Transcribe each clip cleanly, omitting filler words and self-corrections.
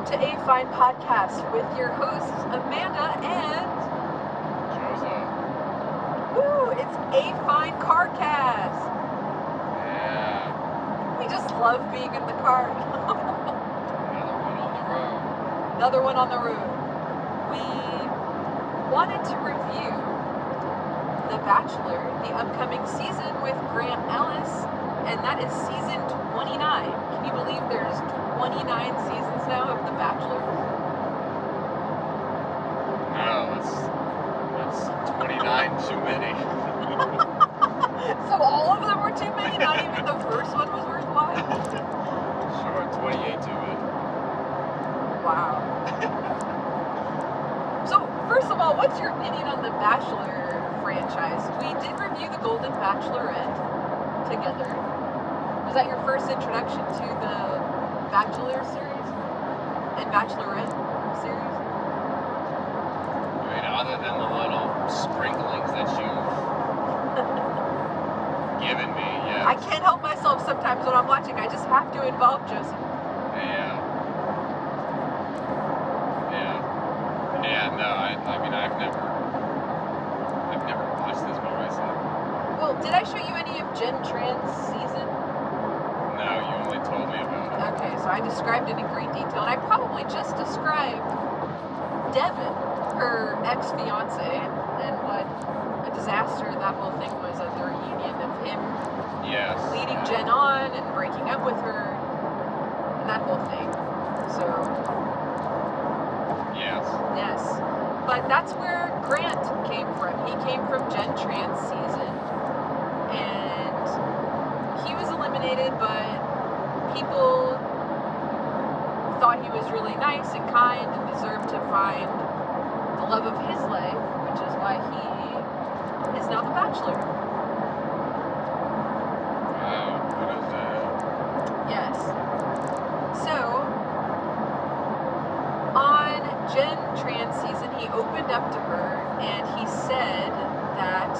to A Fine Podcast with your hosts Amanda and Joseph. Woo! It's A Fine Carcast. Yeah. We just love being in the car. Another one on the road. Another one on the road. We wanted to review The Bachelor, the upcoming season with Grant Ellis, and that is season 29. Can you believe there's 29 seasons now of The Bachelor? No, that's 29 too many. So all of them were too many? Not even the first one was worthwhile? Sure, 28 too many. Wow. So, first of all, what's your opinion on the Bachelor franchise? We did review the Golden Bachelorette together. Was that your first introduction to the Bachelor series and Bachelorette series? I mean, other than the little sprinklings that you've given me, yeah. I can't help myself sometimes when I'm watching. I just have to involve Joseph. Yeah, no, I mean, I've never watched this by myself. Well, did I show you any of Jen Tran's season? No, you only told me about it. Okay, so I described it in great detail, and I probably just described Devin, her ex-fiance, and what a disaster that whole thing was at the reunion of him leading Jen on and breaking up with her, and that whole thing. So, yes. But that's where Grant came from. He came from Jen Tran's season, and he was eliminated, but people thought he was really nice and kind and deserved to find the love of his life, which is why he is now the Bachelor. Wow, what is that? Yes. So, on Jen Tran's season, he opened up to her and he said that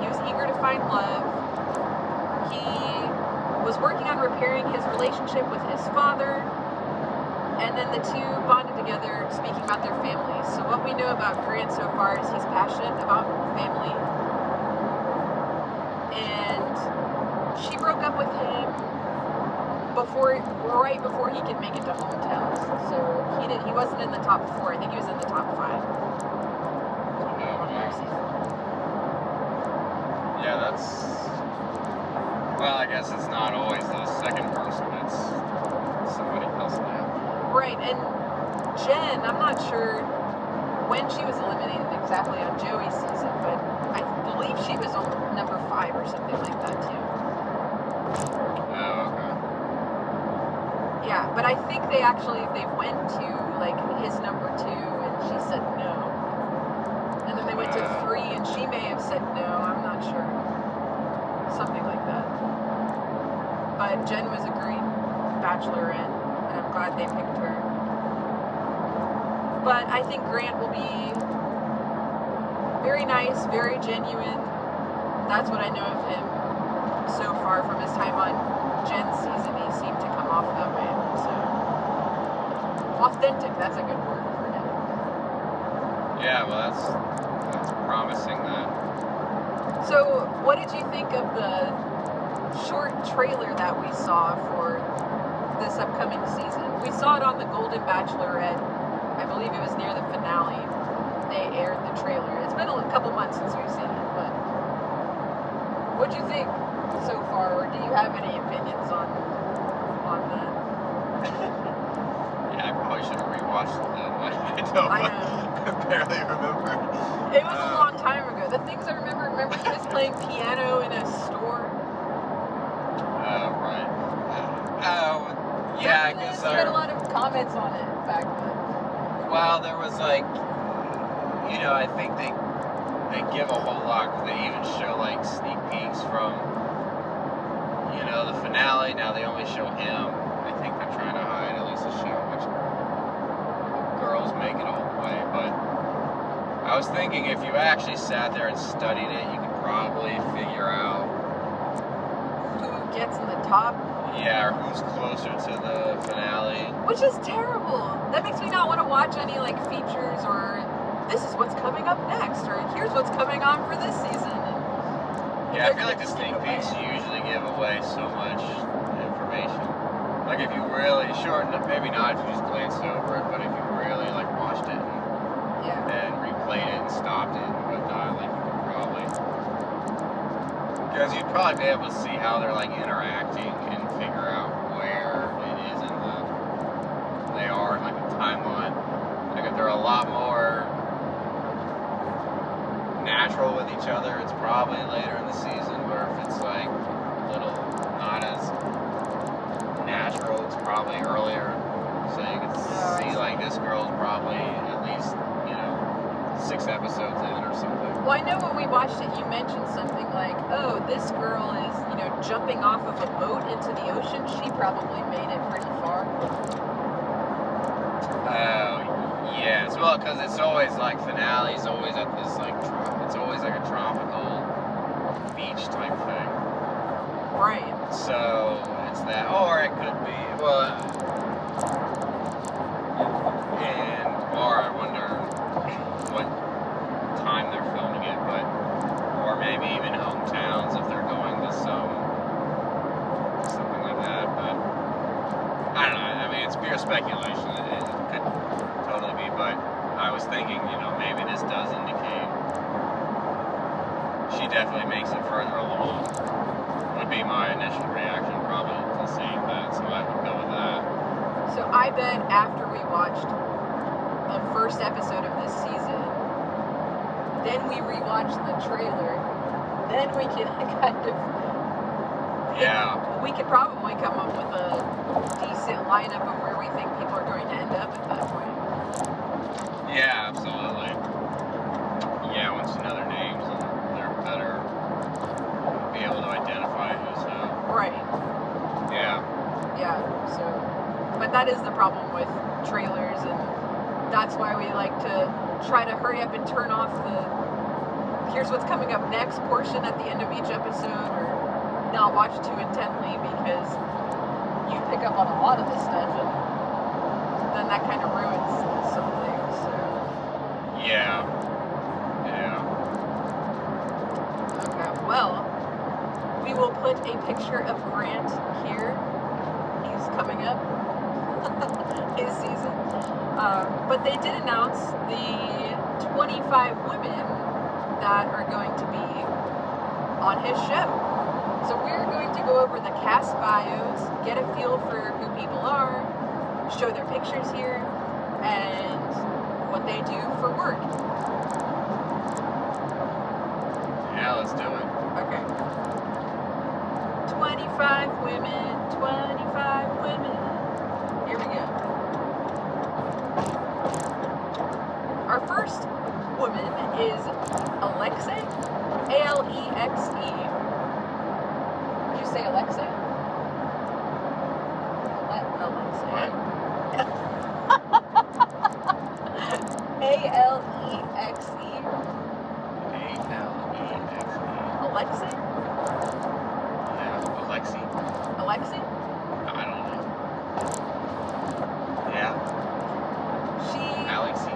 he was eager to find love. He was working on repairing his relationship with his father, and then the two bonded together speaking about their families. So what we know about Grant so far is he's passionate about family, and she broke up with him right before he could make it to hometowns. So he wasn't in the top 4. I think he was in the top 5. Yeah, that's... Well, I guess it's not always the second person. It's somebody else now. Right, and Jen, I'm not sure when she was eliminated exactly on Joey's season, but I believe she was on number 5 or something like that, too. Oh, okay. Yeah, but I think they went to, like, his number 2, and she said no. And then they went to 3, and she may have said no, I'm not sure. Something like that. But Jen was a great bachelorette, and I'm glad they picked her. But I think Grant will be very nice, very genuine. That's what I know of him so far from his time on Jen's season. He seemed to come off that way. So, authentic, that's a good word for him. Yeah, well, that's promising then. So, what did you think of the short trailer that we saw for this upcoming season? We saw it on the Golden Bachelorette. I believe it was near the finale. They aired the trailer. It's been a couple months since we've seen it, but what'd you think so far, or do you have any opinions on that? Yeah, I probably should have rewatched it then. I barely remember. It was a long time ago. The things I remember he was playing piano in a store. Right. Oh, yeah, I guess I had a lot of comments on it back then. Well, there was like, I think they give a whole lot. They even show like sneak peeks from, the finale. Now they only show him. I think they're trying to hide at least a show which girls make it all the way. But I was thinking if you actually sat there and studied it, you could probably figure out who gets in the top. Yeah, or who's closer to the finale. Which is terrible. That makes me not want to watch any like features or this is what's coming up next or here's what's coming on for this season. Yeah, I feel like the sneak peeks usually give away so much information. Like if you really, sure, maybe not if you just glanced over it, but if you really like watched it and replayed it and stopped it and whatnot, like you could probably, because you'd probably be able to see how they're like interacting and figure out where it is in they are in like the timeline. Like if they're a lot more natural with each other, it's probably later in the season, where if it's like a little not as natural, it's probably earlier. So you can see like this girl's probably at least, 6 episodes in or something. Well, I know when we watched it, you mentioned something like, oh, this girl is, jumping off of a boat into the ocean. She probably made it pretty far. Oh, yes. Well, because it's always like finales, always at this like, it's always like a tropical beach type thing. Right. So it's that, or it could be, well, or I wonder what time they're filming it, but, or maybe even hometowns if they're going to something like that, but I don't know. I mean, it's pure speculation. It could totally be, but I was thinking, maybe this does indicate she definitely makes it further along. Would be my initial reaction probably to seeing that, so I would go with that. So I bet after we watched the first episode of this season, then we rewatched the trailer, then we can kind of we could probably come up with a decent lineup of where we think people are going to end up at that point. Yeah, absolutely. Yeah, once you know their names, and they're better be able to identify who's who. Right. Yeah. Yeah, so, but that is the problem with trailers, and that's why we like to try to hurry up and turn off the here's what's coming up next portion at the end of each episode, or not watch too intently, because you pick up on a lot of this stuff, and then that kind of ruins some things, so. Yeah. Okay, well, we will put a picture of Grant here. He's coming up. His season. But they did announce the 25 women that are going to be on his show. So we're going to go over the cast bios, get a feel for who people are, show their pictures here, and what they do for work. Yeah, let's do it. Okay. 25 women, 25 women. Here we go. Our first woman is Alexe. A-L-E-X-E. Did you say Alexe? Alexe. What? A-L-E-X-E. A-L-E-X-E. Alexe? Yeah, Alexi. Alexe? I don't know. Yeah. Alexi.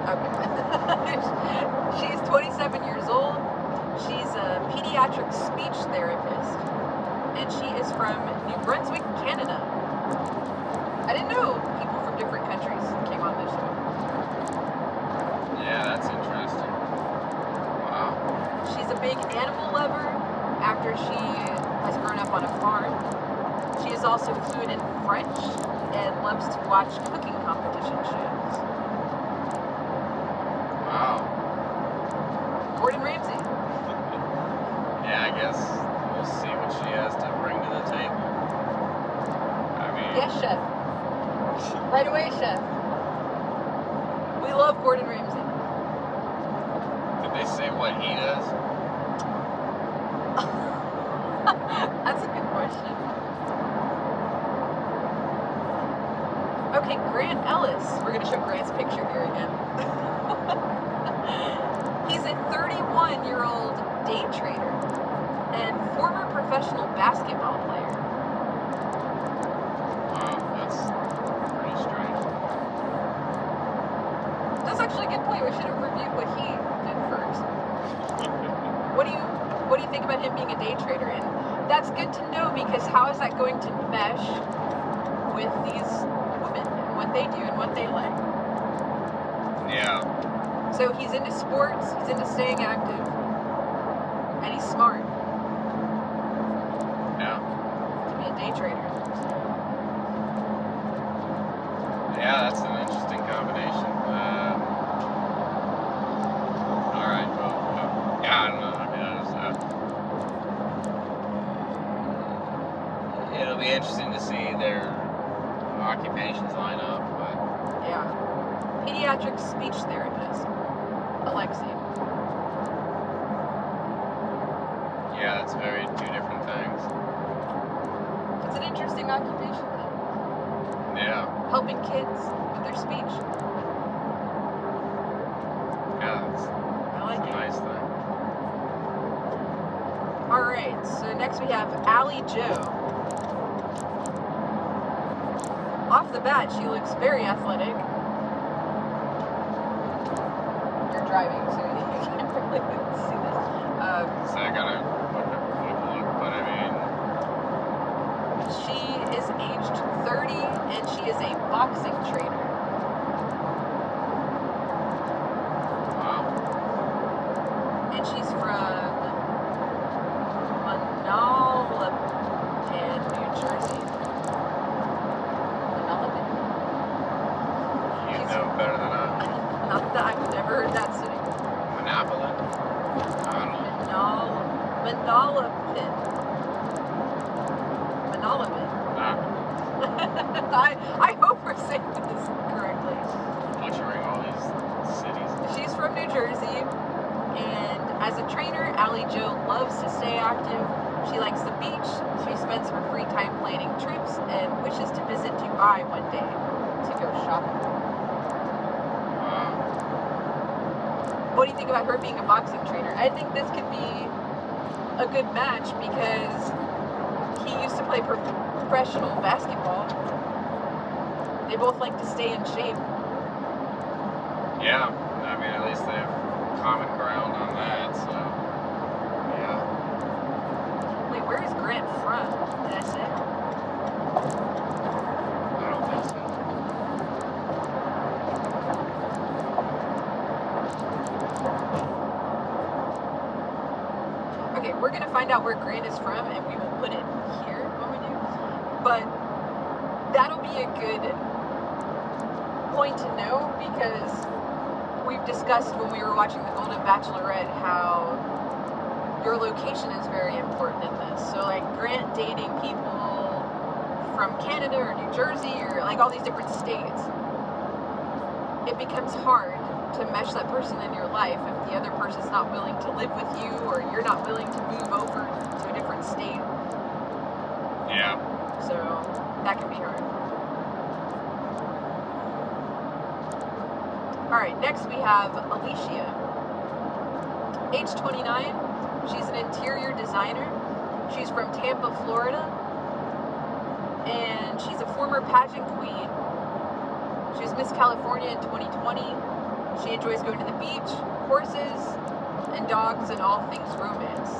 Okay. She's 27 years old. She's a pediatric speech therapist, and she is from New Brunswick, Canada. I didn't know people from different countries came on this show. Yeah, that's interesting. Wow. She's a big animal lover after she has grown up on a farm. She is also fluent in French and loves to watch cooking competition shows. Wow. Gordon Ramsay. Yeah, I guess we'll see what she has to bring to the table. I mean... Yes, chef. Right away, chef. We love Gordon Ramsay. Did they say what he does? That's a good question. Okay, Grant Ellis. We're going to show Grant's picture here again. He's a 31-year-old day trader and former professional basketball player. actually, good point. We should have reviewed what he did first. What do you think about him being a day trader? And that's good to know, because how is that going to mesh with these women and what they do and what they like? Yeah. So he's into sports, he's into staying active, and he's smart Yeah. to be a day trader. Yeah, that's an interesting combination. All right. Well, yeah, I don't know. I mean, it'll be interesting to see their occupations line up, but Yeah. Pediatric speech therapist, Alexi. yeah, that's two different things. It's an interesting occupation, though. Yeah. Helping kids with their speech. Yeah, that's I like a it. nice thing. Alright, so next we have Allie Joe. Off the bat, she looks very athletic. You're driving, so you can't really see this. So I gotta look, but I mean, She is aged 30, and she is a boxing trainer. wow. And she's from Manalapan, New Jersey. Manalapan? You She's- know better than I. Not that I've never heard that city. Monopoly? I don't know. Manalapan. Manalapan. I hope we're saying this correctly. Butchering all these cities. She's from New Jersey, and as a trainer, Allie Joe loves to stay active. She likes the beach. She spends her free time planning trips and wishes to visit Dubai one day to go shopping. Wow. What do you think about her being a boxing trainer? I think this could be a good match, because he used to play professional basketball. They both like to stay in shape. Yeah, I mean, at least they have common ground on that, so, yeah. Wait, where is Grant from? Did I say? I don't think so. Okay, we're gonna find out where Grant is from, and we will put it here when we do. But that'll be a good point to know, because we've discussed when we were watching The Golden Bachelorette how your location is very important in this. So like Grant dating people from Canada or New Jersey or like all these different states, it becomes hard to mesh that person in your life if the other person's not willing to live with you, or you're not willing to move over to a different state. Yeah. So that can be hard. Alright, next we have Alicia. Age 29. She's an interior designer. She's from Tampa, Florida. And she's a former pageant queen. She was Miss California in 2020. She enjoys going to the beach, horses, and dogs, and all things romance.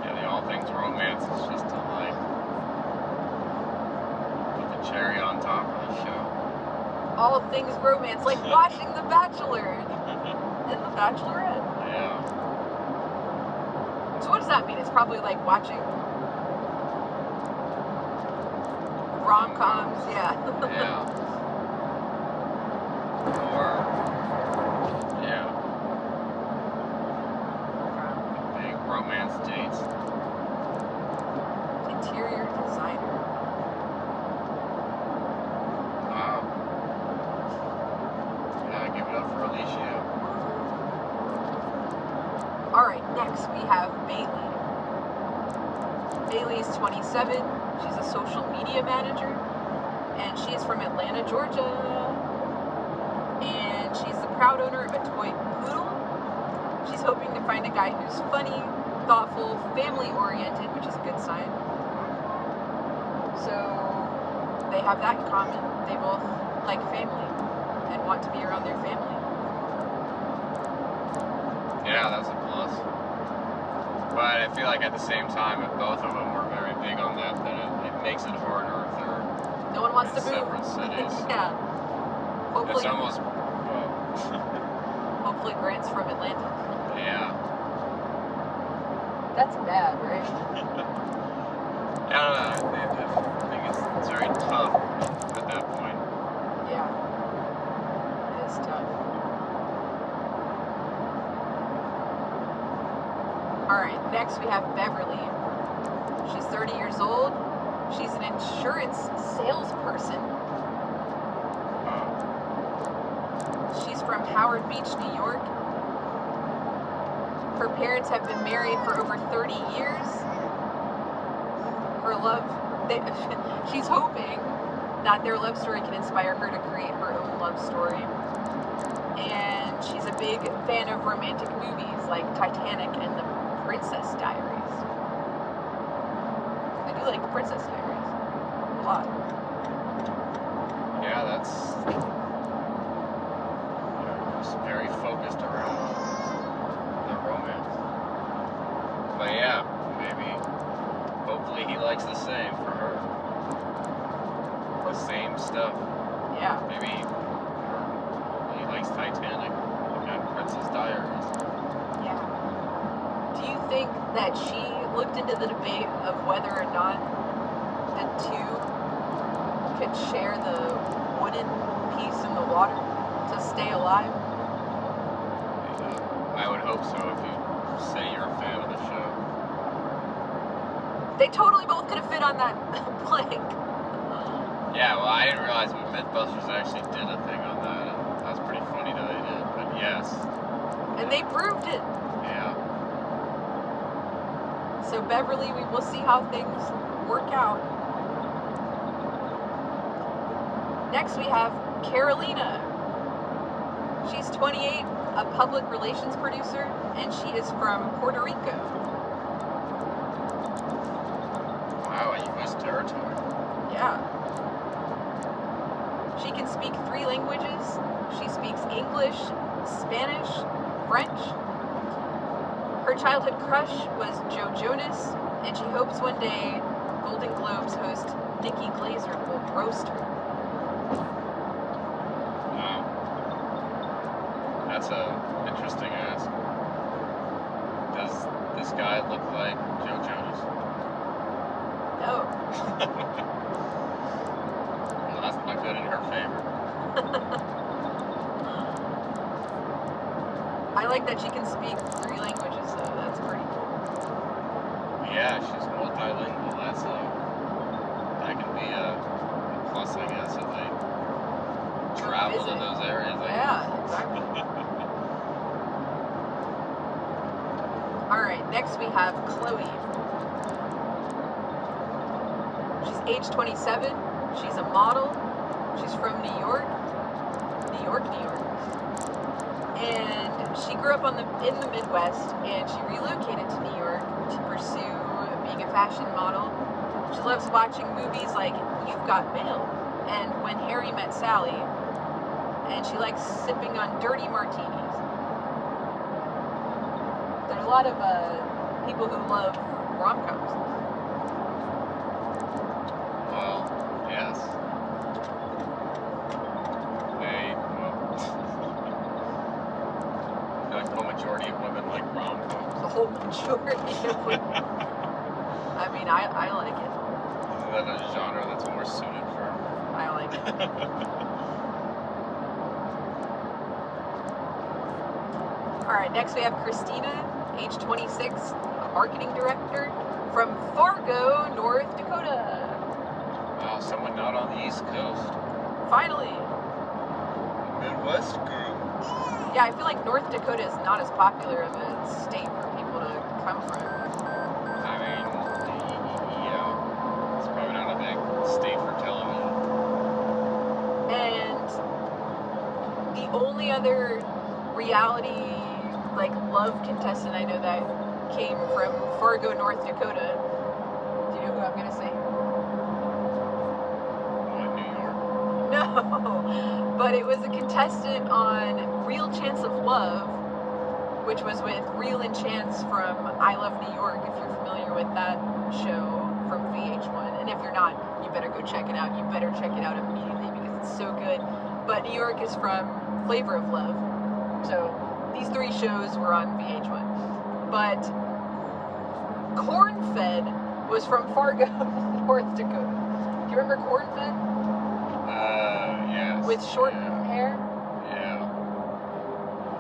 Yeah, the all things romance is just to like put the cherry on top of the show. All things romance, like watching The Bachelor and The Bachelorette. Yeah. So what does that mean? It's probably like watching rom-coms, yeah. Yeah. Or, yeah, big romance dates. Interior designer. Wow. Yeah, give it up for Alicia. Alright, next we have Bailey. Bailey is 27. She's a social media manager. And she is from Atlanta, Georgia. And she's the proud owner of a toy poodle. She's hoping to find a guy who's funny, thoughtful, family-oriented, which is a good sign. So they have that in common. They both like family and want to be around their family. Yeah, that's a plus. But I feel like at the same time, if both of them were very big on that, then it makes it harder if they're No one wants in to move. separate cities. Yeah. Hopefully, It's almost, well, hopefully Grant's from Atlanta. yeah. That's bad, right? I don't know. I think it's very tough at that point. Yeah. It is tough. Alright, next we have Beverly. She's 30 years old. She's an insurance salesperson. She's from Howard Beach, New York. Her parents have been married for over 30 years. Her love, she's hoping that their love story can inspire her to create her own love story. And she's a big fan of romantic movies like Titanic and The Princess Diaries. I do like The Princess Diaries a lot. Yeah, that's just very focused around the romance. But yeah, maybe, hopefully he likes the same for her. The same stuff. Yeah. Maybe he likes Titanic and Princess Diaries. Yeah. Do you think that she looked into the debate of whether or not the two could share the wooden piece in the water to stay alive? I would hope so if you say you're a fan of the show. They totally both could have fit on that plank. Yeah, well, I didn't realize, but Mythbusters actually did a thing on that, and that was pretty funny that they did, but yes. And they proved it. Yeah. So Beverly, we will see how things work out. Next we have Carolina. She's 28, a public relations producer, and she is from Puerto Rico. Wow, a U.S. territory. Yeah. She can speak 3 languages. She speaks English, Spanish, French. Her childhood crush was Joe Jonas, and she hopes one day Golden Globes host Nikki Glaser will roast her. Wow. That's a interesting ask. Does this guy look like Joe Jonas? No. Well, that's not good in her favor. I like that she can speak 3 languages, though. That's pretty cool. Yeah, she's multilingual. That can be a plus, I guess, if they travel to those areas. Yeah, exactly. Alright, next we have Chloe. She's age 27. She's a model. She's from New York. New York. And she grew up in the Midwest, and she relocated to New York to pursue being a fashion model. She loves watching movies like You've Got Mail and When Harry Met Sally, and she likes sipping on dirty martinis. There's a lot of people who love rom-coms. Well, yes. I feel like the majority of women like rom-coms. The whole majority of women. I mean, I like it. Isn't that a genre that's more suited for? I like it. Alright, next we have Christina, age 26, a marketing director from Fargo, North Dakota. Wow, someone not on the East Coast. Finally. Midwest group. Yeah, I feel like North Dakota is not as popular of a state for people to come from. I mean, yeah, it's probably not a big state for television. And the only other reality, like, love contestant I know that came from Fargo, North Dakota. Do you know who I'm gonna say? What? No, but it was a contestant on Real Chance of Love, which was with Real and Chance from I Love New York, if you're familiar with that show from VH1. And if you're not, you better go check it out. You better check it out immediately because it's so good. But New York is from Flavor of Love. So these three shows were on VH1. But Corn-Fed was from Fargo, North Dakota. Do you remember Corn-Fed? Yes. With short hair? Yeah.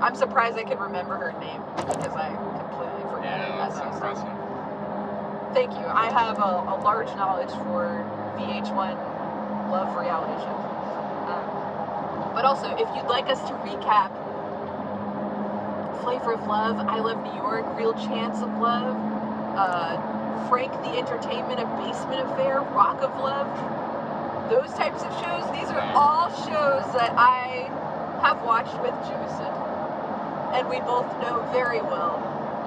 I'm surprised I could remember her name because I completely forgot it. Yeah, that's impressive. Thank you. I have a large knowledge for VH1 love reality shows. But also, if you'd like us to recap Flavor of Love, I Love New York, Real Chance of Love, Frank the Entertainment, A Basement Affair, Rock of Love, those types of shows, these are all shows that I have watched with Joseph, and we both know very well,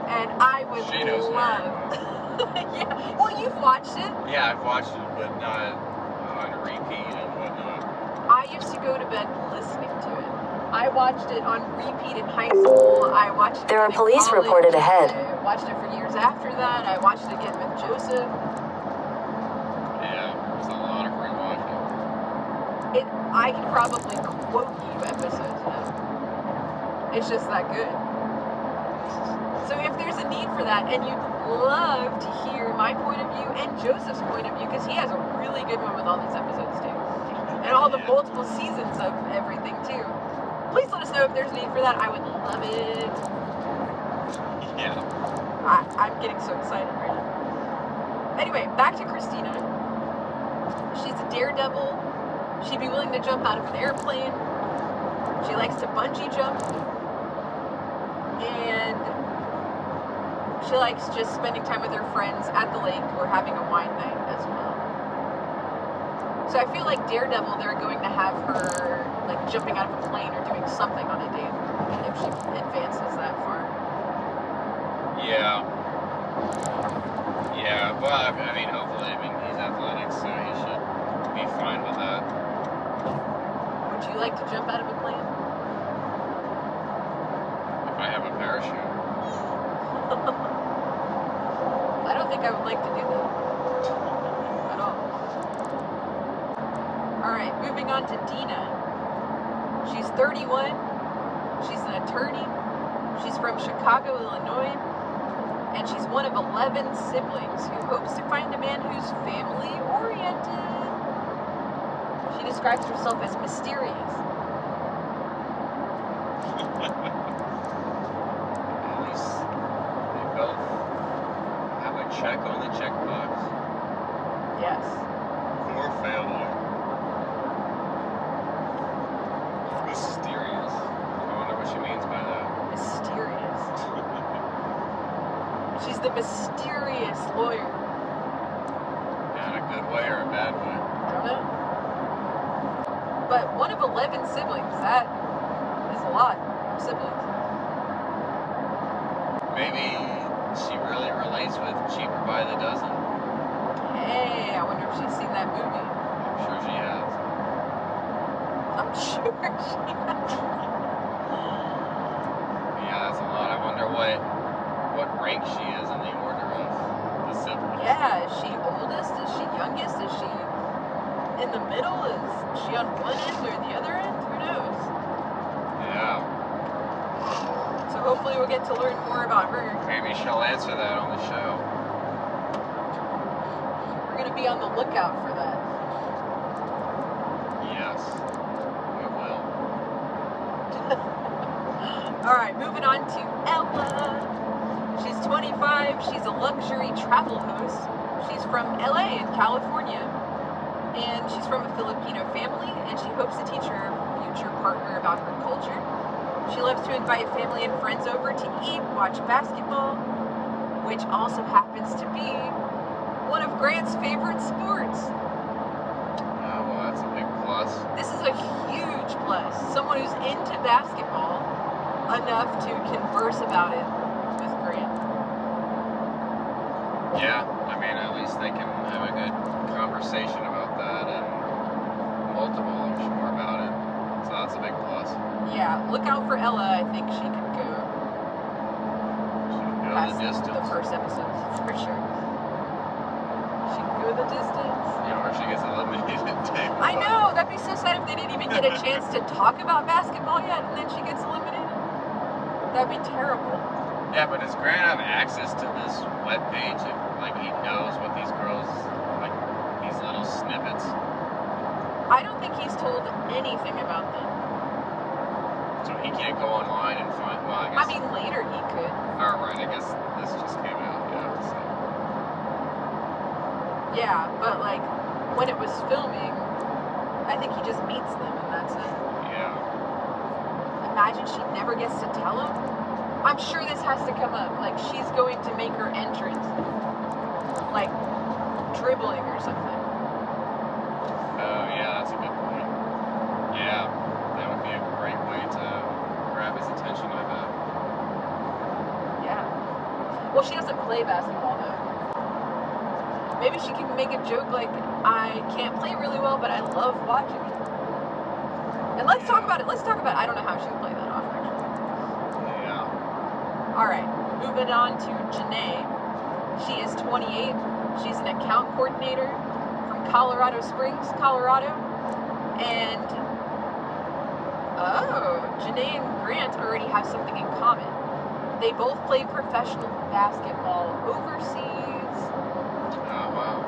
and I would love... Yeah, well, you've watched it. Yeah, I've watched it, but not on repeat and whatnot. I used to go to bed listening to it. I watched it on repeat in high school. I watched it There are in police college. reported ahead. I watched it for years after that. I watched it again with Joseph. Yeah, there's a lot of rewatching. I can probably quote you episodes now. It's just that good. So if there's a need for that, and you'd love to hear my point of view and Joseph's point of view, because he has a really good one with all these episodes too, and all the multiple seasons of everything too. Please let us know if there's a need for that. I would love it. Yeah. I'm getting so excited right now. Anyway, back to Christina. She's a daredevil. She'd be willing to jump out of an airplane. She likes to bungee jump. And she likes just spending time with her friends at the lake or having a wine night as well. So I feel like Daredevil, they're going to have her like jumping out of a plane or doing something on a date if she advances that far. Yeah. Yeah, well, I mean, hopefully, he's athletic, so he should be fine with that. Would you like to jump out of a plane? If I have a parachute. I don't think I would like to do that. At all. Alright, moving on to Dina. She's 31. She's an attorney. She's from Chicago, Illinois. And she's one of 11 siblings who hopes to find a man who's family-oriented. She describes herself as mysterious. At least they both have a check on the checkbox. Yes. For family. Mysterious. I wonder what she means by that. Mysterious. She's the mysterious lawyer. In a good way or a bad way? I don't know. But one of 11 siblings, that is a lot of siblings. Maybe she really relates with Cheaper by the Dozen. Hey, I wonder if she's seen that movie. I'm sure she has. I'm sure she has. Yeah, that's a lot. I wonder what rank she is in the order of the siblings. Yeah, is she oldest? Is she youngest? Is she in the middle? Is she on one end or the other end? Who knows? Yeah. So hopefully we'll get to learn more about her. Maybe she'll answer that on the show. We're going to be on the lookout for that. Yes. We will. Alright, moving on to Ella. She's 25. She's a luxury travel host. She's from LA in California. And she's from a Filipino family, and she hopes to teach her future partner about her culture. She loves to invite family and friends over to eat, watch basketball, which also happens to be one of Grant's favorite sports. Oh, well, that's a big plus. This is a huge plus. Someone who's into basketball enough to converse about it with Grant. Yeah, I mean, at least they can have a good conversation about that and multiple, I'm sure, look out for Ella. I think she could go Go past the distance. the first episode for sure. She can go the distance. Or she gets eliminated. I know, that'd be so sad if they didn't even get a chance to talk about basketball yet, and then she gets eliminated. That'd be terrible. Yeah, but does Grant have access to this webpage? If, like, he knows what these girls, like, these little snippets? I don't think he's told anything about them. So he can't go online and find, well, I guess. I mean, later he could. Oh, right, I guess this just came out, yeah. So. Yeah, but like, when it was filming, I think he just meets them and that's it. Yeah. Imagine she never gets to tell him. I'm sure this has to come up. Like, she's going to make her entrance. Like, dribbling or something. Oh, yeah, that's a good point. Yeah, that would be a great way to grab his attention, I bet. Yeah. Well, she doesn't play basketball, though. Maybe she can make a joke like, I can't play really well, but I love watching it. And let's talk about it. Let's talk about it. I don't know how she would play that off, actually. Yeah. Alright, moving on to Janae. She is 28. She's an account coordinator from Colorado Springs, Colorado. And, Janae and Grant already have something in common. They both play professional basketball overseas. Oh, wow.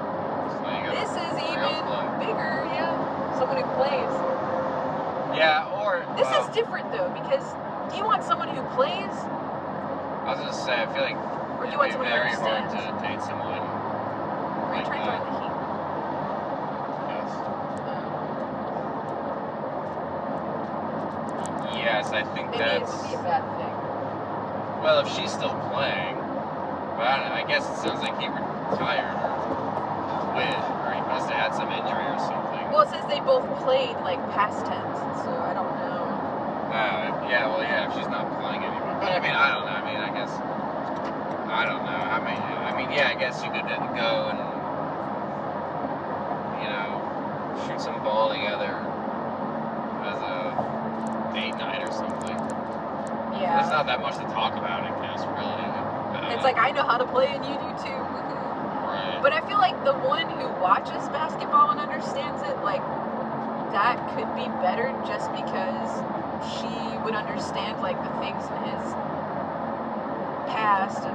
So you got This is real even play. bigger, yeah. Someone who plays. Yeah, or... This is different, though, because do you want someone who plays, I was just saying, I feel like or do you it'd want be someone who very hard understands? to date someone Are you like trying to that. join the Heat? Yes, I think Maybe it that's... would be a bad thing. Well, if she's still playing, but I don't know, I guess it sounds like he retired or quit, or he must have had some injury or something. Well, it says they both played, like, past tense, so I don't know. Yeah, well, yeah, if she's not playing anymore. But I mean, I don't know. I mean, I guess, I don't know. I mean, yeah, I guess you could go and, you know, shoot some ball together as a date night or something. Yeah. There's not that much to talk about, I guess, really. It's like, I know how to play and you do too. Right. But I feel like the one who watches basketball and understands it, like, that could be better just because she would understand, like, the things in his past. And,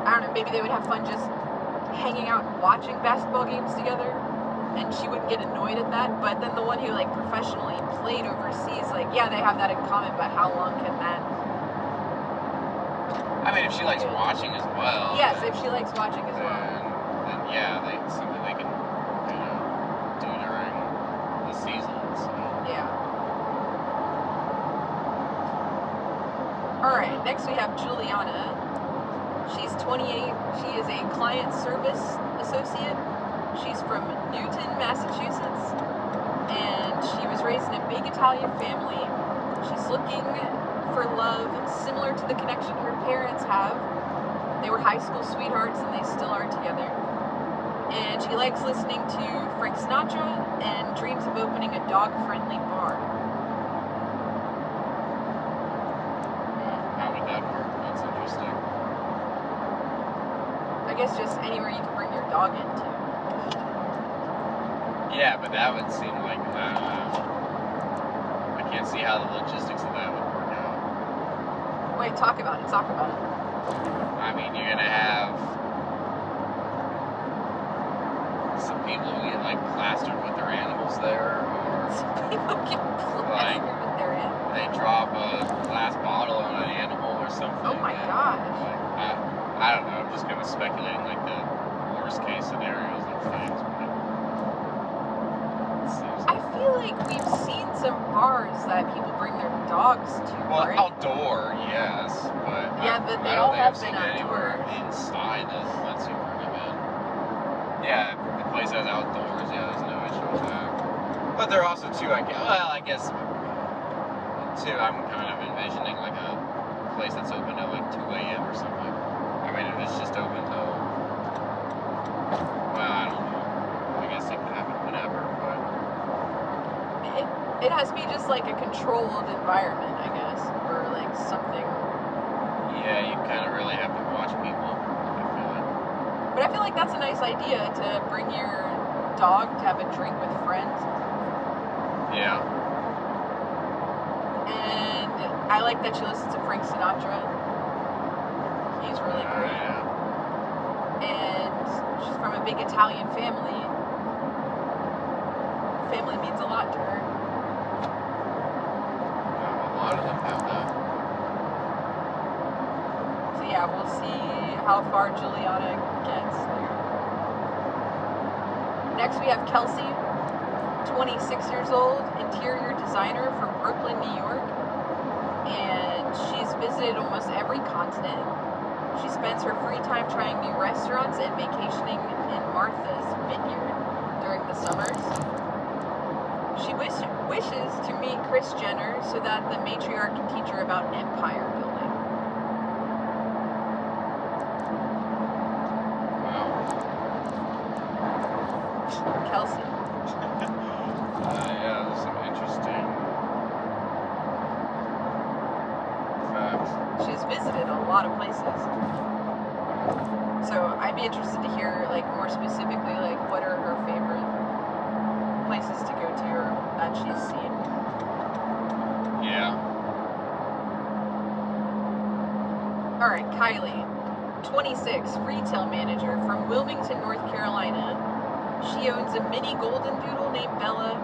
I don't know, maybe they would have fun just hanging out and watching basketball games together. And she wouldn't get annoyed at that. But then the one who, like, professionally played overseas, like, yeah, they have that in common, but how long can that... I mean, if she likes watching as well. Yes, if she likes watching as well. Then yeah, something they can, you know, do during the season. So. Yeah. Alright, next we have Juliana. She's 28. She is a client service associate. She's from Newton, Massachusetts. And she was raised in a big Italian family. She's looking for love similar to the connection her parents have. They were high school sweethearts and they still are together. And she likes listening to Frank Sinatra and dreams of opening a dog-friendly bar. How would that work? That's interesting. I guess just anywhere you can bring your dog into. Yeah, but that would seem like, I don't know. I can't see how the logistics of that would work out. Wait, talk about it, talk about it. I mean, you're gonna have some people who get, like, plastered with their animals there, or... Some people get Like, plastered with their animals. they drop a glass bottle on an animal or something. Oh my and, gosh. like, I don't know, I'm just kind of speculating, like, the worst case scenarios of things, but it seems I feel like we've seen some bars that people bring their dogs to, well, right? outdoor, yes, but Yeah, but they I all don't think have I've seen been anywhere outdoors. inside that lets you bring them in. Yeah, if the place has outdoors, yeah, there's no issue with that. But there are also I guess too, I'm kind of envisioning like a place that's open at like 2 a.m. or something. I mean, if it's just open till, well, I don't know. I guess it could happen whenever, but... It has to be just like a controlled environment, I guess, or like something. Yeah, you kind of really have to watch people, I feel like. But I feel like that's a nice idea to bring your dog to have a drink with friends. Yeah. And I like that she listens to Frank Sinatra. He's really great. Yeah. And she's from a big Italian family. Family means a lot to her. A lot of them have that. So yeah, we'll see how far Juliana gets there. Next we have Kelsey, 26 years old, interior designer from Brooklyn, New York. And she's visited almost every continent. She spends her free time trying new restaurants and vacationing in Martha's Vineyard during the summers. She wishes to meet Kris Jenner so that the matriarch can teach her about empire building. Wow. Kelsey. Yeah, there's some interesting facts. She's visited a lot of places. So I'd be interested to hear, like, more specifically, like, what are her favorite places to go to or that she's seen. Yeah. Alright, Kylie, 26, retail manager from Wilmington, North Carolina. She owns a mini golden doodle named Bella,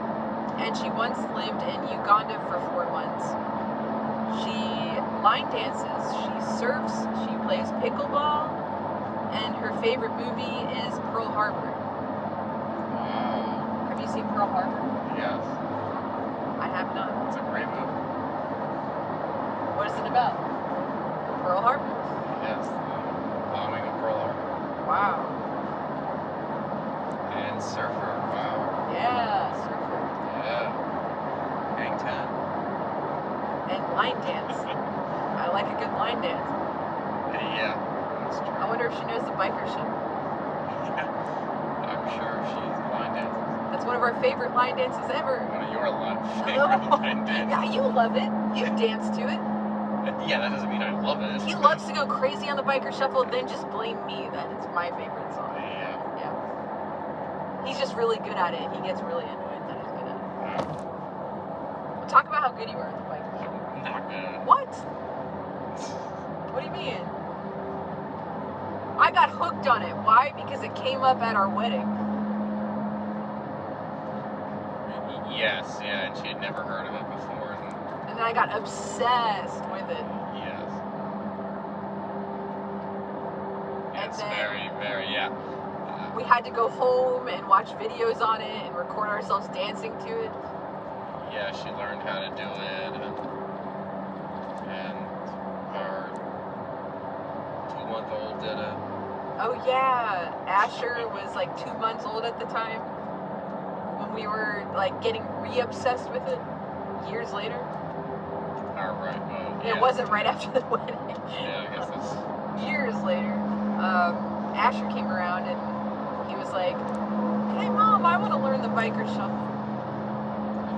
and she once lived in Uganda for 4 months. She line dances, she surfs, she plays pickleball, and her favorite movie is Pearl Harbor. Wow. Have you seen Pearl Harbor? Yes. I have not. It's a great movie. What is it about? Pearl Harbor? Yes. The bombing of Pearl Harbor. Wow. And Surfer. Wow. Yeah, surfer. Yeah. Hang 10. And line dance. I like a good line dance. Yeah. That's true. I wonder if she knows the biker ship. I'm sure she's line dancing. That's one of our favorite line dances ever. One of your favorite line dances. Yeah, you love it. You dance to it. Yeah, that doesn't mean I love it. He loves to go crazy on the biker shuffle, then just blame me that it's my favorite song. Yeah. Yeah. He's just really good at it. He gets really annoyed that he's good at it. Well, talk about how good you are at the biker shuffle. Not good. What? What do you mean? I got hooked on it. Why? Because it came up at our wedding. Yes, yeah, and she had never heard of it before. And then I got obsessed with it. Yes. And It's then very, yeah. we had to go home and watch videos on it and record ourselves dancing to it. Yeah, she learned how to do it, and our 2-month-old did it. Oh yeah, Asher was like 2 months old at the time when we were like getting re-obsessed with it years later. Right. It wasn't right after the wedding. Yeah, I guess that's... Years later, Asher came around and he was like, "Hey Mom, I want to learn the biker shuffle."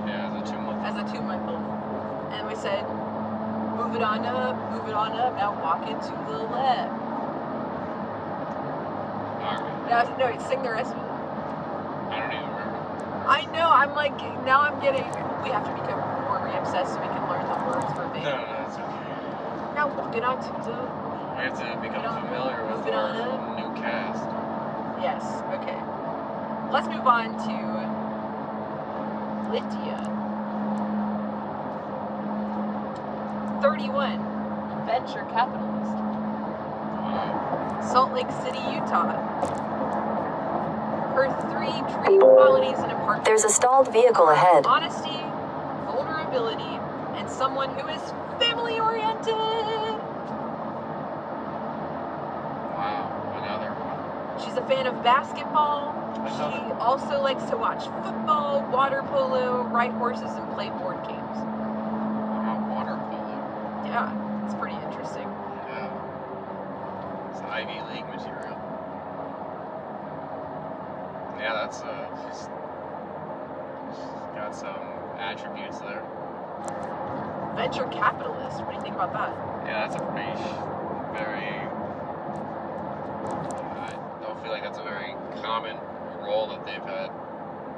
Yeah, as a 2-month-old. As a 2-month-old. And we said, move it on up, now walk it to the left. Alright. No, sing the rest of it. I don't even remember. I know, I'm like, now I'm getting, we have to become more re-obsessed so we can learn the words verbatim. No, it's okay. Now walk it on to the... We have to become familiar with Move it on our up. new cast. Yes, okay. Let's move on to Lydia. 31, venture capitalist. Wow. Salt Lake City, Utah. Her 3 dream qualities in a partner. There's a stalled vehicle ahead. Honesty, vulnerability, and someone who is family-oriented. Wow, another one. She's a fan of basketball. She also likes to watch football, water polo, ride horses, and play board games. Wow, water polo. Yeah, it's pretty interesting. Yeah. It's Ivy League material. Yeah, that's she's got some attributes there. Venture capitalist. What do you think about that? Yeah, that's a pretty, very. I don't feel like that's a very common role that they've had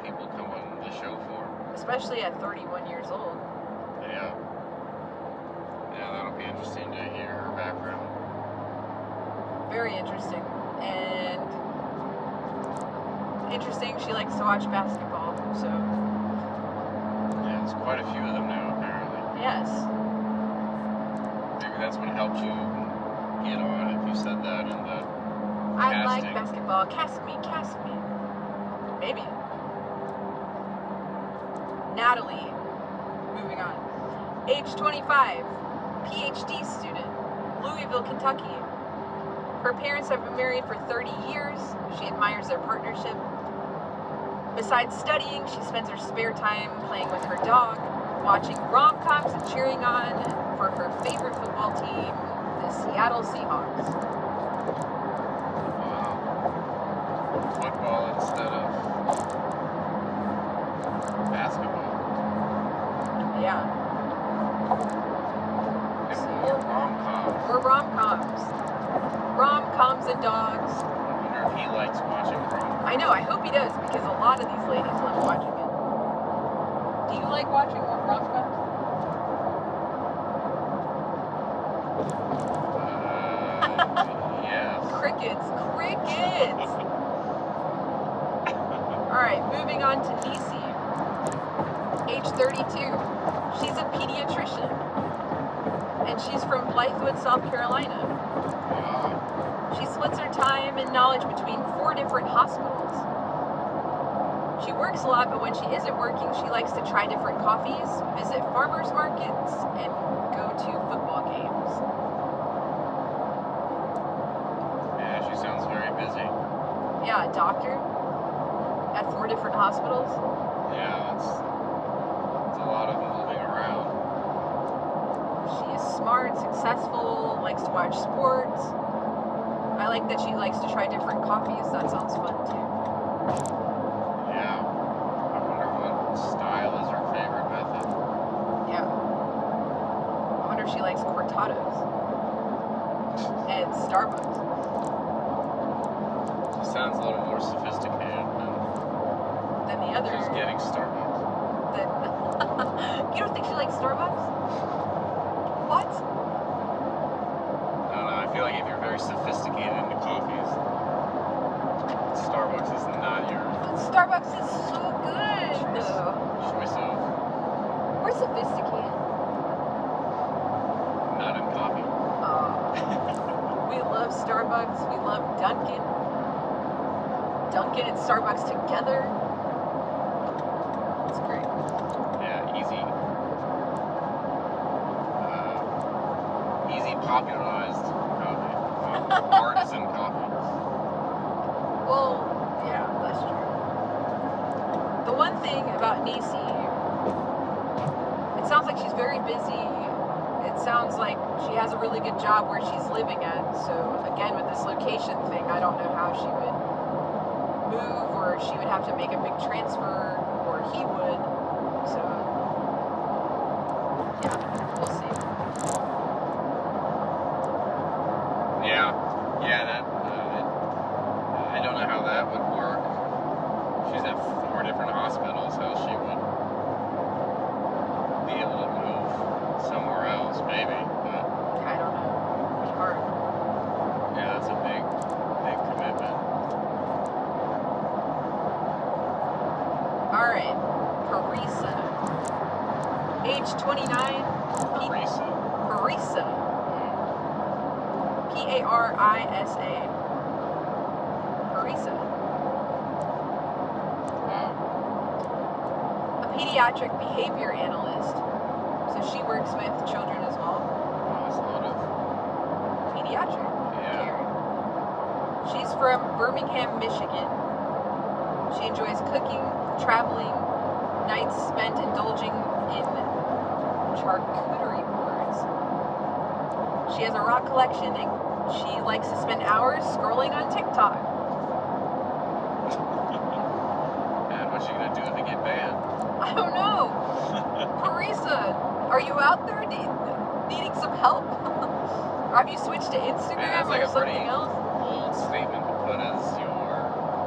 people come on the show for. Especially at 31 years old. Yeah. Yeah, that'll be interesting to hear her background. Very interesting. And interesting, she likes to watch basketball, so. Yeah, there's quite a few of them now, apparently. Yes. Maybe that's what helped you get on if you said that in the I like casting. basketball. Cast me, cast me. Maybe. Natalie, moving on. Age 25, PhD student, Louisville, Kentucky. Her parents have been married for 30 years. She admires their partnership. Besides studying, she spends her spare time playing with her dog, watching rom-coms and cheering on for her favorite football team, the Seattle Seahawks. Wow. Football instead of basketball. Yeah. And more rom-coms. Or rom-coms. Rom-coms and dogs. I wonder if he likes watching rom-coms. I know, I hope he does, because a lot of these ladies love watching it. Do you like watching rom-coms? Yes. Crickets. Crickets! Alright, moving on to Nisi. Age 32. She's a pediatrician. And she's from Blythewood, South Carolina. Wow. She splits her time and knowledge between 4 different hospitals. She works a lot, but when she isn't working, she likes to try different coffees, visit farmers markets, and go to football games. Yeah, she sounds very busy. Yeah, a doctor at 4 different hospitals. Yeah, it's a lot of moving around. She is smart, successful, likes to watch sports. I like that she likes to try different coffees. That sounds fun too. Yeah. I wonder what style is her favorite method. Yeah. I wonder if she likes cortados and Starbucks. She sounds a little more sophisticated Than the others. she's getting Starbucks. You don't think she likes Starbucks? What? I don't know, I feel like if you're very sophisticated into coffees, Starbucks is not your But Starbucks is so good. choice of We're sophisticated. not in coffee. We love Starbucks. We love Dunkin'. Dunkin' and Starbucks together. It's great. Yeah, easy. Easy popularized coffee. Artisan coffee. Well, yeah, that's true. The one thing about Nisi, it sounds like she's very busy. It sounds like she has a really good job where she's living at. So again, with this location thing, I don't know how she would move, or she would have to make a big transfer, or he would. So yeah, we'll see. Yeah, that. I don't know how that would work. She's at 4 different hospitals. How she would be able to move somewhere else, maybe. But I don't know. It'd be hard. yeah, that's a big commitment. All right, Parisa. Age 29. Parisa. Parisa. Parisa. Parisa. Wow. A pediatric behavior analyst. So she works with children as well. That's a lot of. Pediatric Yeah. care. She's from Birmingham, Michigan. She enjoys cooking, traveling, nights spent indulging in charcuterie boards. She has a rock collection and she likes to spend hours scrolling on TikTok. And what's she gonna do if they get banned? I don't know. Parisa, are you out there needing some help? Or have you switched to Instagram that's like or a pretty something else? bold statement to put as your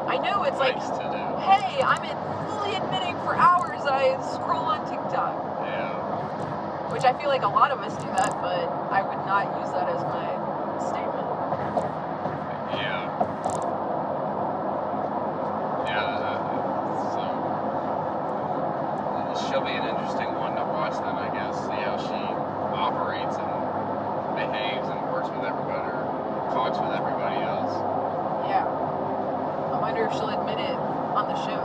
I know, it's like, likes to do. hey, I'm fully admitting for hours I scroll on TikTok. Yeah. Which I feel like a lot of us do that, but I would not use that as my statement. Yeah. Yeah, so she'll be an interesting one to watch then, I guess. See how she operates and behaves and works with everybody or talks with everybody else. Yeah. I wonder if she'll admit it on the show.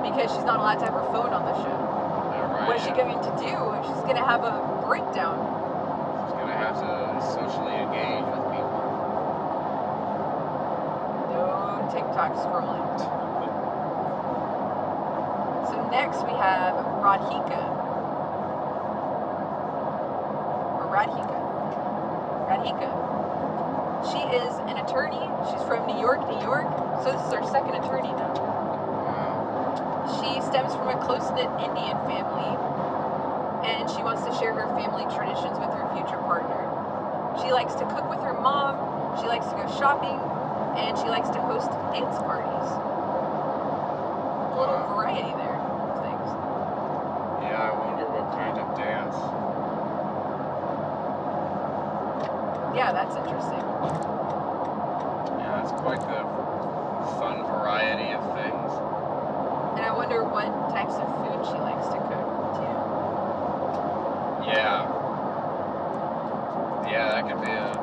Because she's not allowed to have her phone on the show. Right, what is she going to do? She's going to have a breakdown. She's going to have to socially engage with people. No TikTok scrolling. So next we have Radhika. She is an attorney. She's from New York, New York. So this is her second attorney now. She stems from a close-knit Indian family, and she wants to share her family traditions with her future partner. She likes to cook with her mom, she likes to go shopping, and she likes to host dance parties. A little variety there of things. Yeah, I wonder what kind of dance. Yeah, that's interesting. Yeah, it's quite the fun variety of things. And I wonder what types of food she likes to cook, too. Yeah. Yeah, that could be a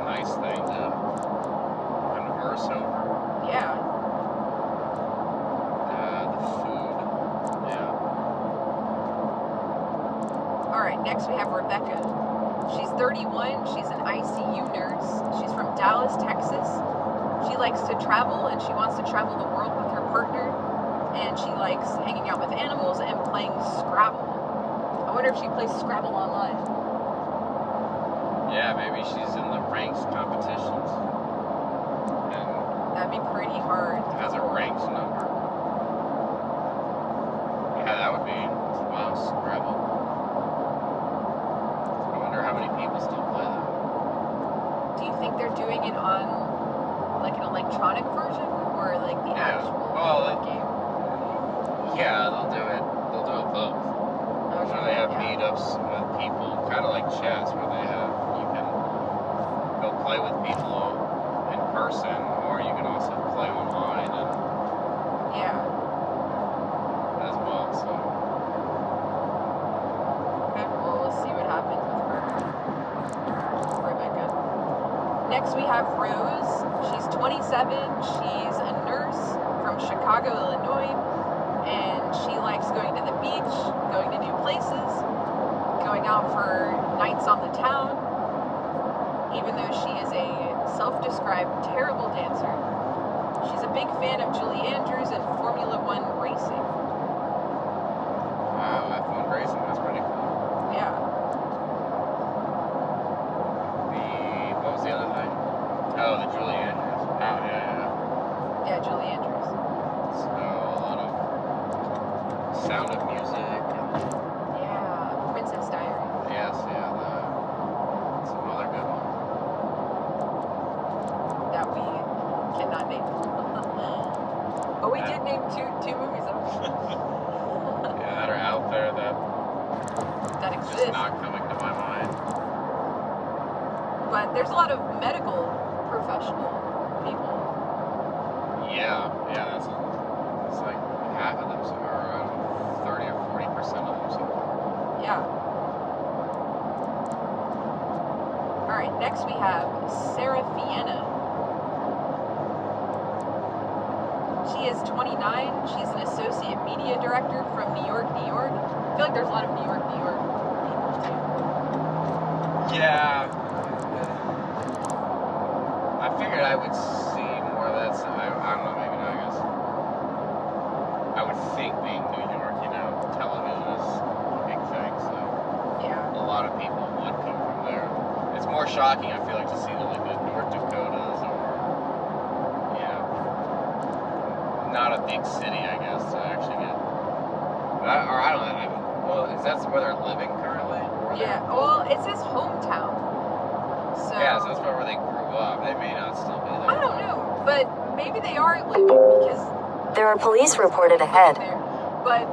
nice thing to converse over. Yeah. The food. Yeah. Alright, next we have Rebecca. She's 31. She's an ICU nurse. She's from Dallas, Texas. She likes to travel, and she wants to travel the world with her partner, and she likes hanging out with animals and playing Scrabble. I wonder if she plays Scrabble online. Yeah, maybe she's in the ranks competitions. And that'd be pretty hard. Has a ranked number. Yeah, that would be, wow, Scrabble. I wonder how many people still play that. Do you think they're doing it on like an electronic version or like the actual game? Yeah, they'll do it both. Okay, So they have meetups with people, kind of like chess, where you can go play with people in person, or you can also play online and as well. So okay, well, we'll see what happens with her, Rebecca. Next we have Rose. She's 27. She's a nurse from Chicago, Illinois, and she likes going to the beach, going to new places, going out for nights on the town, even though she is a self-described terrible dancer. She's a big fan of Julie Andrews and Formula One racing. wow, F1 racing, that's pretty cool. Yeah. What was the other thing? Oh, the Julie Andrews. Oh, yeah. Yeah, Julie Andrews. So, a lot of Sound of Music. Yeah, Princess Diary. Yes, some other good ones. That we cannot name. But we did name two movies of them. That are out there that exist. Just not coming to my mind. But there's a lot of medical professional people. Yeah, it's like half of them, or I don't know, 30 or 40% of them. So. Yeah. All right, next we have Sarah Fiena. She is 29. She's an associate media director from New York, New York. I feel like there's a lot of New York, New York people too. Yeah. I figured I would see more of that. So I don't know, maybe not, I guess. I would think being New York, television is a big thing, so yeah. A lot of people would come from there. It's more shocking, I feel like, to see the North Dakotas or, not a big city, I guess, to actually get. I don't know. Well, is that where they're living currently? Yeah. Well, it says hometown. So. Yeah, so that's where they grew up. They may not still be there. I don't know, but maybe they are living because. There are police reported ahead. But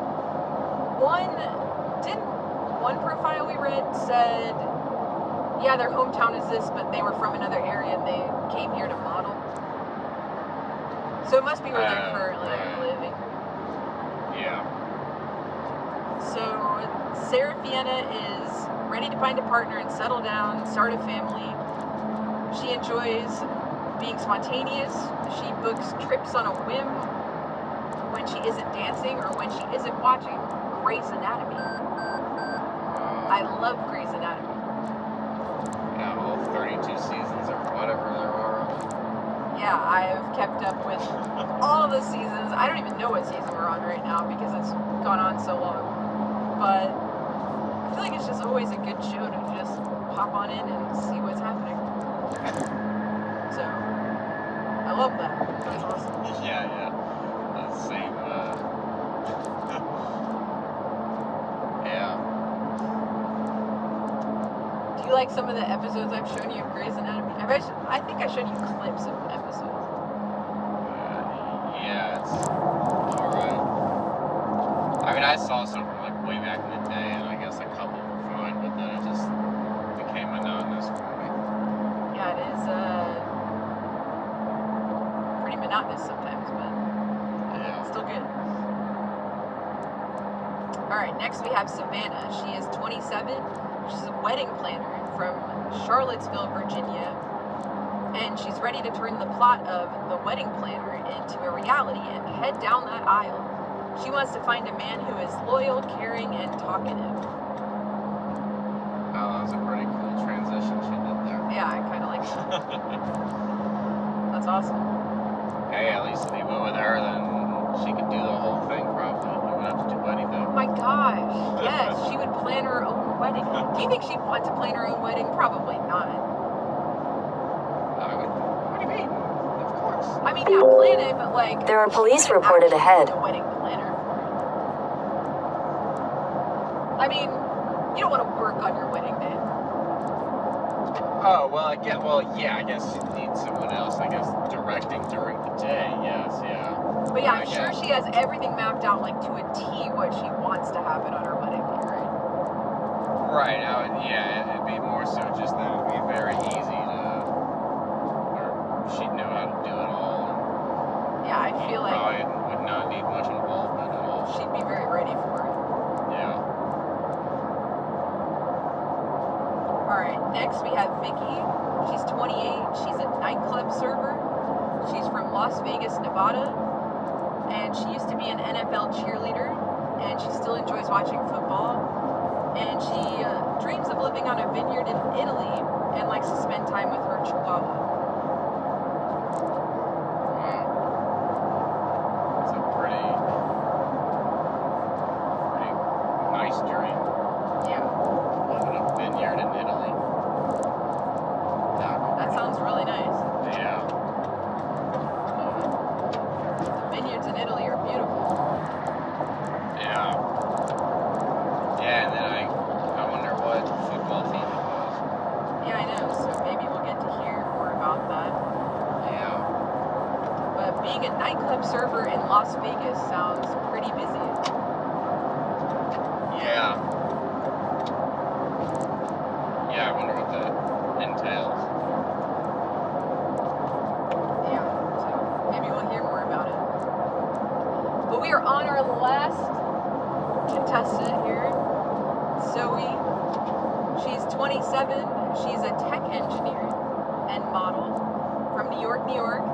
one profile we read said, yeah, their hometown is this, but they were from another area and they came here to model. So it must be where they're currently living. Yeah. So Seraphina is ready to find a partner and settle down, start a family. She enjoys being spontaneous. She books trips on a whim when she isn't dancing or when she isn't watching Grey's Anatomy. I love Grey's Anatomy. Yeah, all 32 seasons or whatever there are. Yeah, I've kept up with all the seasons. I don't even know what season we're on right now because it's gone on so long. But I feel like it's just always a good show to just pop on in and see what's happening. So, I love that. That's awesome. Yeah. Same, yeah. Do you like some of the episodes I've shown you of Grey's Anatomy? I think I showed you clips of episodes. Yeah, it's alright. I mean, I saw some from like way back in the day, and I guess a couple were fine, but then it just became monotonous for me. Yeah, it is pretty monotonous sometimes, but Yeah. still good. Alright, next we have Savannah. She is 27. She's a wedding planner from Charlottesville, Virginia. And she's ready to turn the plot of The Wedding Planner into a reality and head down that aisle. She wants to find a man who is loyal, caring, and talkative. Oh, that was a pretty cool transition she did there. Yeah, I kind of like that. That's awesome. Hey, at least if you went with her, then she could do the whole thing probably. You wouldn't have to do anything. Oh my gosh. Yes, she would plan her own wedding. Do you think she'd want to plan her own wedding? Probably not. What do you mean? Of course. I mean, yeah, plan it, but like... There are police reported ahead. A wedding planner for it. I mean, you don't want to work on your wedding day. Oh, well, yeah, I guess you need someone else, I guess, directing during the day, yes, yeah. But yeah, I'm sure she has everything mapped out, like, to a T what she wants to happen on her wedding day, right? Right, it'd be more so just that it'd be very easy to, or she'd know how to do it all. Yeah, I feel like probably would not need much involvement at all. she'd be very ready for it. Yeah. Alright, next we have Vicky. She's 28. She's a nightclub server. She's from Las Vegas, Nevada. And she used to be an NFL cheerleader. And she still enjoys watching football. And she dreams of living on a vineyard in Italy and likes to spend time with her chihuahua. Wow. That's a pretty nice dream. Yeah. Living in a vineyard in Italy. That sounds really nice. Yeah. The vineyards in Italy are beautiful. Yeah. Yeah, and then I wonder what football team it was. Yeah, I know. So maybe we'll get to hear more about that. Yeah. But being a nightclub server in Las Vegas sounds pretty busy. Yeah. Yeah, I wonder what that entails. Yeah, so maybe we'll hear more about it. But we are on our last contestant here, Zoe. She's 27. She's a tech engineer and model from New York, New York.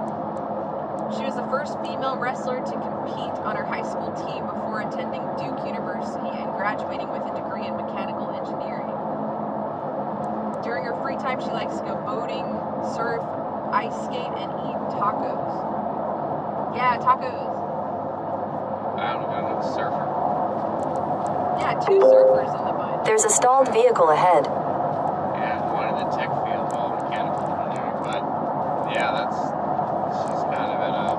She was the first female wrestler to compete on her high school team before attending Duke University and graduating with a degree in mechanical engineering. During her free time, she likes to go boating, surf, ice skate, and eat tacos. Yeah, tacos. I'm a surfer. Yeah, 2 surfers in the mud. There's a stalled vehicle ahead. Yeah, one in the tech field, all mechanical engineering, but yeah, she's kind of in a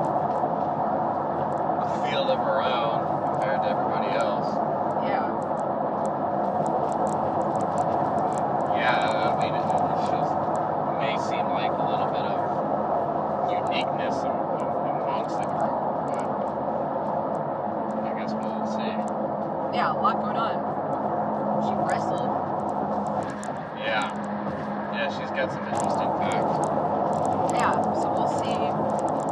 Yeah, a lot going on. She wrestled. Yeah. Yeah, she's got some interesting facts. Yeah, so we'll see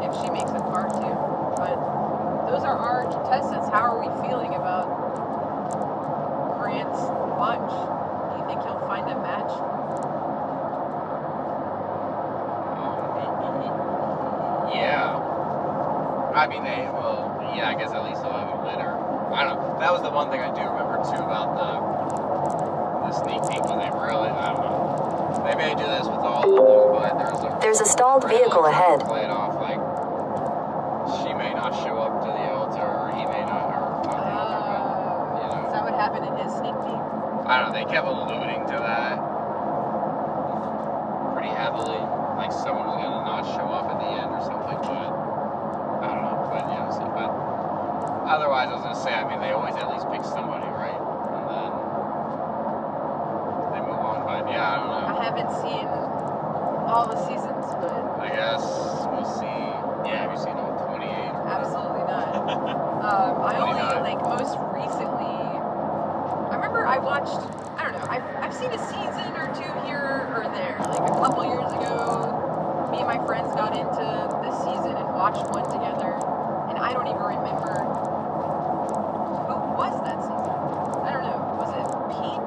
if she makes a card too. But those are our contestants. How are we feeling about Grant's bunch? Do you think he'll find a match? Yeah. I mean, yeah, I guess at least he'll have a winner. I don't know. That was the one thing I do remember too about the sneak peek when they really, I don't know. They may do this with all of them, but There's a stalled vehicle ahead. Play it off like she may not show up to the altar, or he may not, or not the altar, but, you know. Is that what happened in his sneak peek? I don't know. They kept alluding to that pretty heavily, like someone was gonna not show up at the end or something, but I don't know. But yeah, so, but otherwise, I was gonna say, I mean, they always at least pick somebody, right? And then they move on. But yeah, I don't know. I haven't seen all the seasons, but I guess we'll see. Yeah, have you seen all 28? absolutely not. I only, 29. like, most recently, I remember I watched, I don't know, I've seen a season or two here or there. Like, a couple years ago, me and my friends got into this season and watched one together, and I don't even remember who was that season. I don't know. Was it Pete?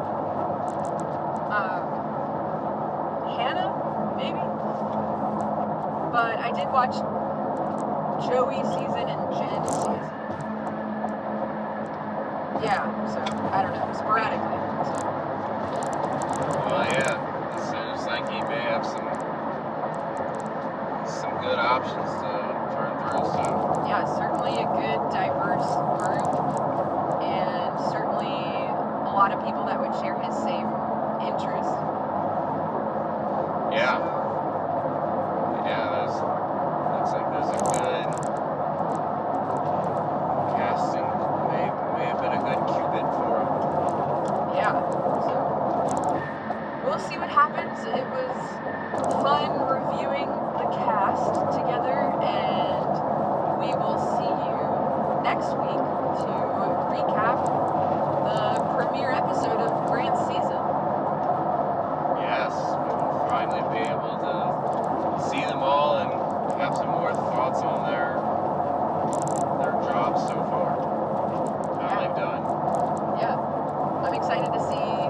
Hannah? Maybe? But I did watch Joey's season and Jen's season. Yeah, so, I don't know, sporadically. So. Well, yeah, it seems like he may have some good options to turn through. So Yeah, certainly a good, diverse group, and certainly a lot of people that would share his same interests. yeah, So, yeah, looks like there's a good casting. May have been a good Cupid for him. yeah, so we'll see what happens. It was fun reviewing the cast together, and we will see you next week to recap the premiere episode of Grant's season. Yes, we will finally be able to see them all and have some more thoughts on their jobs so far. How they've done. Yeah, I'm excited to see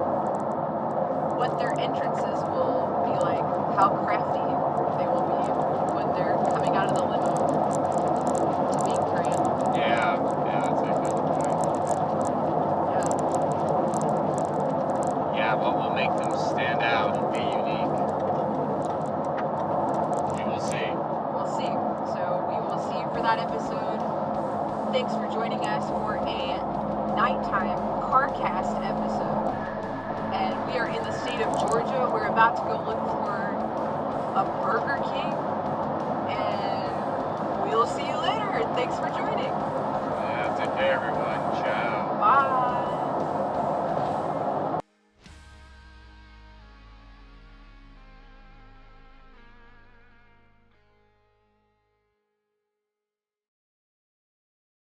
what their entrances will be like, how crafty they will be when they're coming out of the limo to meet Grant. Yeah, that's a good point. Yeah, Yeah, what will make them stand out and be unique? We will see. we'll see. So we will see you for that episode. Thanks for joining us for a nighttime CarCast episode. And we are in the state of Georgia. We're about to go look for a Burger King. And we'll see you later. Thanks for joining. Yeah, take care, everyone. Ciao.